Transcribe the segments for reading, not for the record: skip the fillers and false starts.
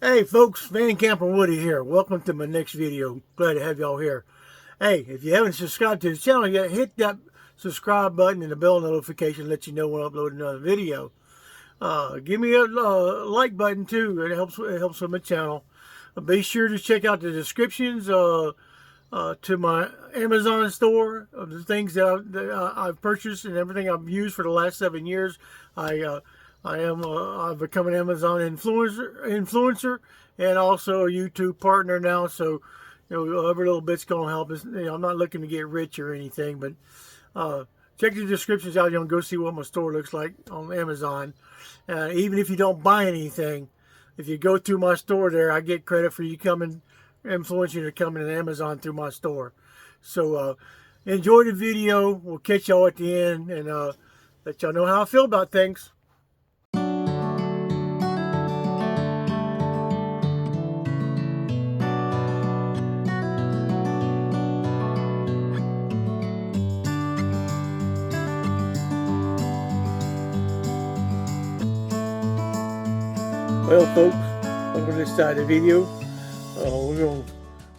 Hey folks, VanCampinWoody here. Welcome to my next video. Glad to have y'all here. Hey, if you haven't subscribed to the channel yet, hit that subscribe button and the bell notification to let you know when I upload another video. Give me a like button too. It helps with my channel. Be sure to check out the descriptions to my Amazon store of the things that I've purchased and everything I've used for the last 7 years. I've become an Amazon influencer and also a YouTube partner now. So, every little bit's gonna help us. I'm not looking to get rich or anything, but check the descriptions out. You can go see what my store looks like on Amazon. Even if you don't buy anything, if you go through my store there, I get credit for you influencing to coming to Amazon through my store. So enjoy the video. We'll catch y'all at the end and let y'all know how I feel about things. Well, folks, over this side of the video, we're going to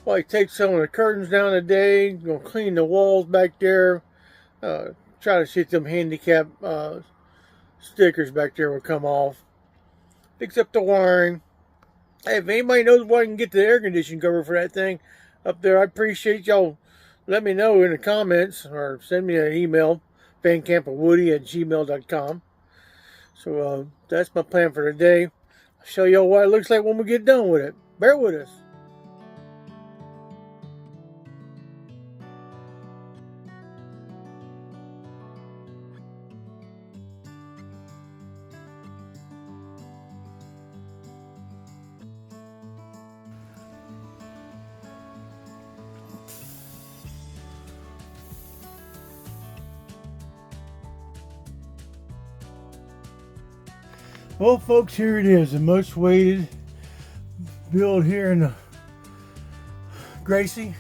probably take some of the curtains down today. We're going to clean the walls back there. Try to see if them handicap stickers back there will come off. Fix up the wiring. Hey, if anybody knows where I can get the air conditioning cover for that thing up there, I appreciate y'all. Let me know in the comments or send me an email, VanCampinWoody@gmail.com. So that's my plan for today. I'll show y'all what it looks like when we get done with it. Bear with us. Well, folks, here it is, the much waited build here in the Gracie.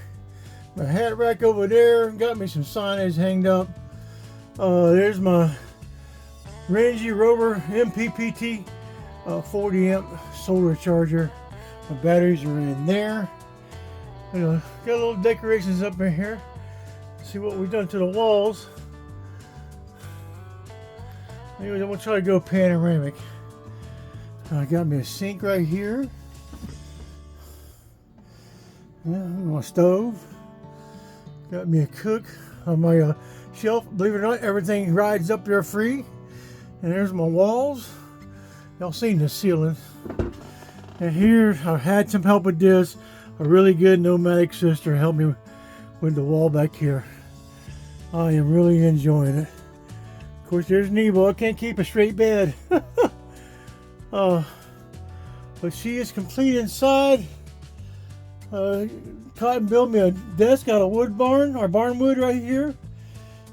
My hat rack over there, got me some signage hanged up. There's my Rangy Rover MPPT 40 amp solar charger. My batteries are in there. Got little decorations up in here. See what we've done to the walls. Anyways, I'm gonna try to go panoramic. I got me a sink right here. Yeah, my stove. Got me a cook on my shelf. Believe it or not, everything rides up there free. And there's my walls. Y'all seen the ceiling. And here, I had some help with this. A really good nomadic sister helped me with the wall back here. I am really enjoying it. Of course, there's Nebo. I can't keep a straight bed. But she is complete inside. Cotton built me a desk out of wood barn, or barn wood right here.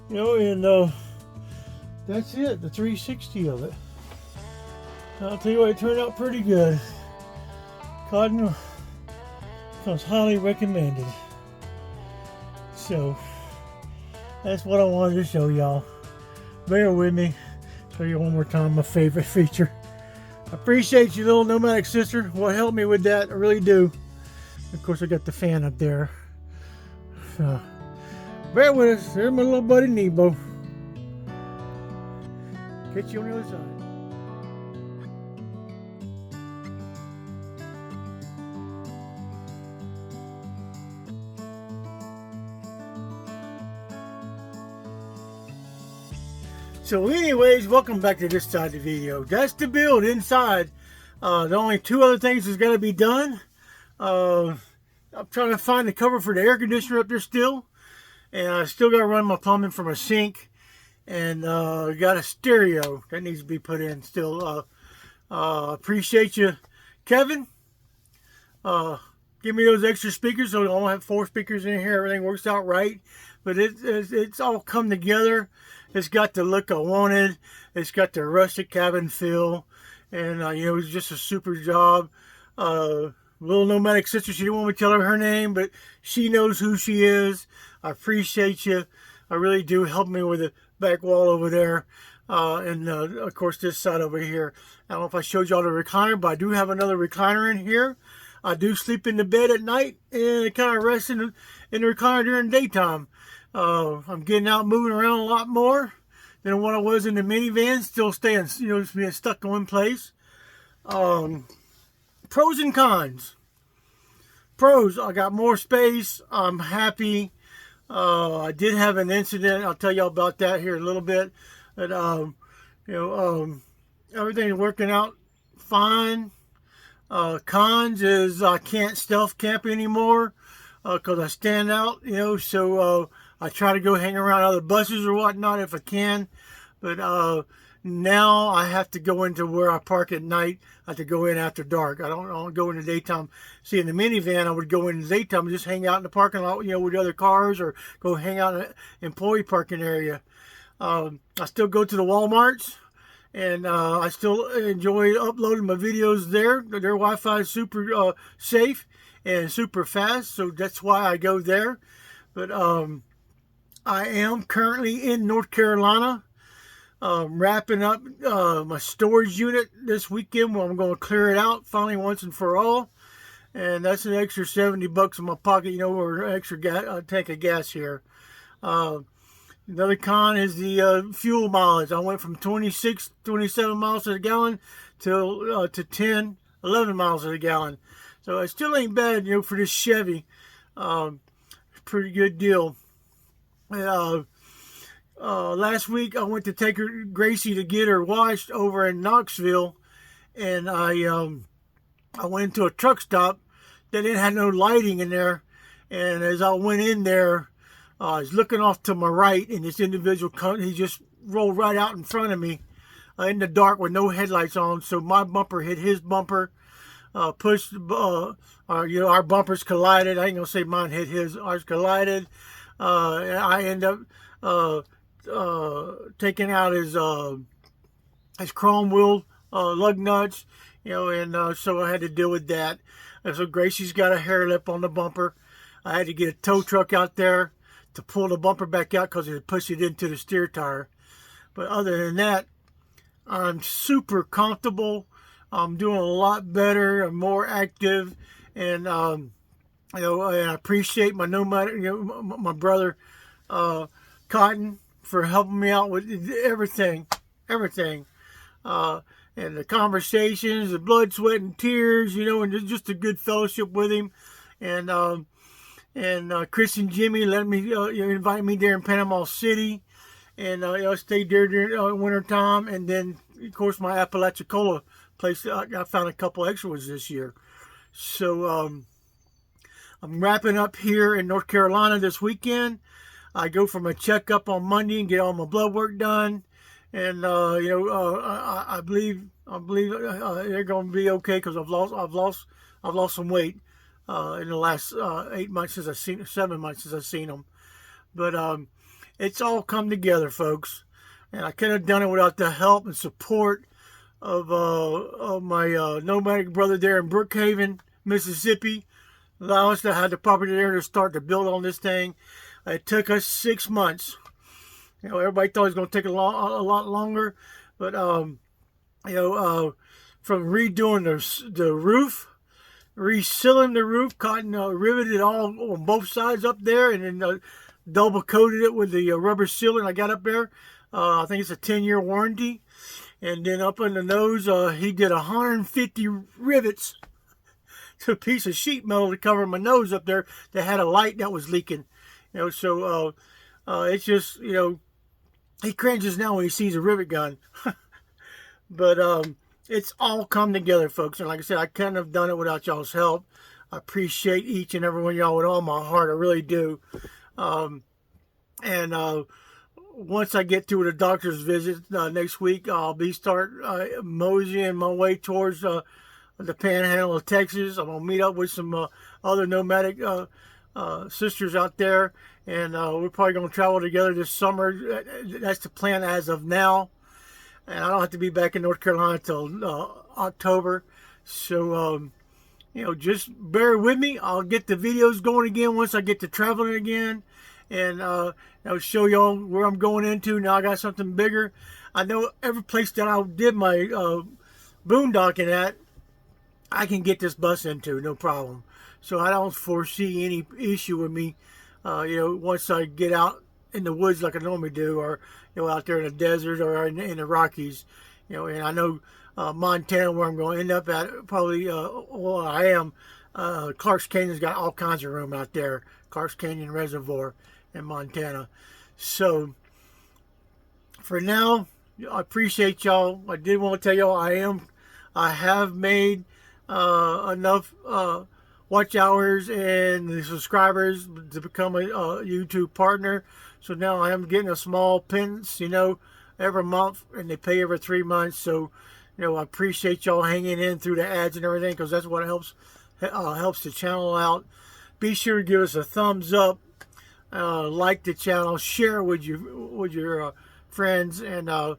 And that's it, the 360 of it. I'll tell you what, it turned out pretty good. Cotton comes highly recommended. So, that's what I wanted to show y'all. Bear with me. Show you one more time my favorite feature. I appreciate you, little nomadic sister. What helped me with that, I really do. Of course, I got the fan up there. So, bear with us. There's my little buddy Nebo. Catch you on the other side. So anyways, welcome back to this side of the video. That's the build inside. The only two other things that's got to be done. I'm trying to find the cover for the air conditioner up there still. And I still got to run my plumbing from a sink. And got a stereo that needs to be put in still. Appreciate you, Kevin. Give me those extra speakers so I don't have 4 speakers in here. Everything works out right. But it's all come together. It's got the look I wanted. It's got the rustic cabin feel. And, it was just a super job. Little nomadic sister, she didn't want me to tell her name, but she knows who she is. I appreciate you. I really do. Help me with the back wall over there. and of course this side over here. I don't know if I showed y'all the recliner, but I do have another recliner in here. I do sleep in the bed at night and kind of rest in the recliner during the daytime. I'm getting out, moving around a lot more than what I was in the minivan, still staying, being stuck in one place. Pros and cons. Pros, I got more space. I'm happy. I did have an incident. I'll tell y'all about that here in a little bit. But, everything's working out fine. Cons is I can't stealth camp anymore because I stand out, so I try to go hang around other buses or whatnot if I can. But now I have to go into where I park at night. I have to go in after dark. I don't go in the daytime. See, in the minivan, I would go in the daytime and just hang out in the parking lot, with other cars, or go hang out in an employee parking area. I still go to the Walmarts, and I still enjoy uploading my videos there. Their Wi-Fi is super safe and super fast, so that's why I go there. But I am currently in North Carolina, wrapping up my storage unit this weekend, where I'm going to clear it out finally once and for all. And that's an extra $70 in my pocket, or an extra tank of gas here. Another con is the fuel mileage. I went from 26, 27 miles to the gallon to 10, 11 miles to the gallon. So it still ain't bad, for this Chevy. Pretty good deal. Last week I went to take Gracie to get her washed over in Knoxville, and I went into a truck stop that didn't have no lighting in there. And as I went in there, I was looking off to my right, and this individual, he just rolled right out in front of me in the dark with no headlights on. So my bumper hit his bumper, pushed, our bumpers collided. I ain't gonna say mine hit his, ours collided. I end up taking out his chrome wheel lug nuts, and so I had to deal with that. And so Gracie's got a hair lip on the bumper. I had to get a tow truck out there to pull the bumper back out because it had pushed it into the steer tire. But other than that, I'm super comfortable. I'm doing a lot better. I'm more active, and and I appreciate my my brother Cotton for helping me out with everything. And the conversations, the blood, sweat, and tears, and just a good fellowship with him. And Chris and Jimmy let me, invite me there in Panama City. And I stayed there during winter time. And then, of course, my Apalachicola place, I found a couple extra ones this year. So I'm wrapping up here in North Carolina this weekend. I go for my checkup on Monday and get all my blood work done. And I believe they're going to be okay because I've lost some weight in the last 8 months 7 months since I've seen them. But it's all come together, folks, and I couldn't have done it without the help and support of my nomadic brother there in Brookhaven, Mississippi. Allowed us to have the property there to start to build on this thing. It took us 6 months. Everybody thought it was going to take a lot longer, but from redoing the roof, resealing the roof, Cotton riveted it all on both sides up there, and then double coated it with the rubber sealant I got up there. I think it's a 10-year warranty. And then up on the nose, he did 150 rivets to a piece of sheet metal to cover my nose up there that had a light that was leaking. So it's just, he cringes now when he sees a rivet gun. But it's all come together, folks. And like I said, I couldn't have done it without y'all's help. I appreciate each and every one of y'all with all my heart. I really do. Once I get to the doctor's visit next week, I'll start moseying my way towards the panhandle of Texas. I'm going to meet up with some other nomadic sisters out there, and we're probably going to travel together this summer. That's the plan as of now, and I don't have to be back in North Carolina until October. So just bear with me. I'll get the videos going again once I get to traveling again, and I'll show y'all where I'm going into. Now I got something bigger. I know every place that I did my boondocking at, I can get this bus into, no problem. So I don't foresee any issue with me, once I get out in the woods like I normally do, or out there in the desert or in the Rockies, and I know Montana, where I'm going to end up at, probably. I am. Clark's Canyon's got all kinds of room out there. Clark's Canyon Reservoir in Montana. So for now, I appreciate y'all. I did want to tell y'all I have made enough watch hours and the subscribers to become a YouTube partner. So now I am getting a small pittance, every month, and they pay every 3 months. So, I appreciate y'all hanging in through the ads and everything, because that's what helps the channel out. Be sure to give us a thumbs up, like the channel, share with your friends, and I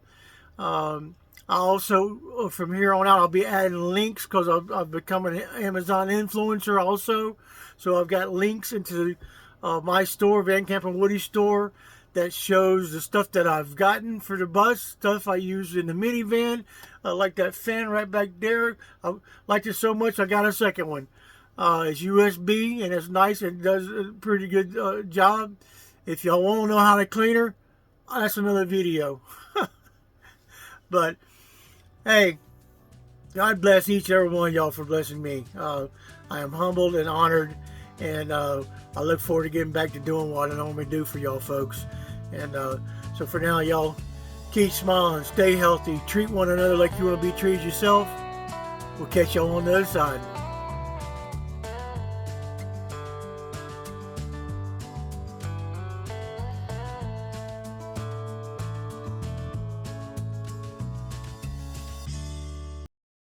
also, from here on out, I'll be adding links, because I've become an Amazon influencer also. So I've got links into my store, VanCampinWoody store, that shows the stuff that I've gotten for the bus, stuff I use in the minivan, like that fan right back there. I liked it so much I got a second one. It's USB, and it's nice and does a pretty good job. If y'all want to know how to clean her, that's another video. But hey, God bless each and every one of y'all for blessing me. I am humbled and honored, and I look forward to getting back to doing what I normally do for y'all folks. And so for now, y'all, keep smiling, stay healthy, treat one another like you want to be treated yourself. We'll catch y'all on the other side.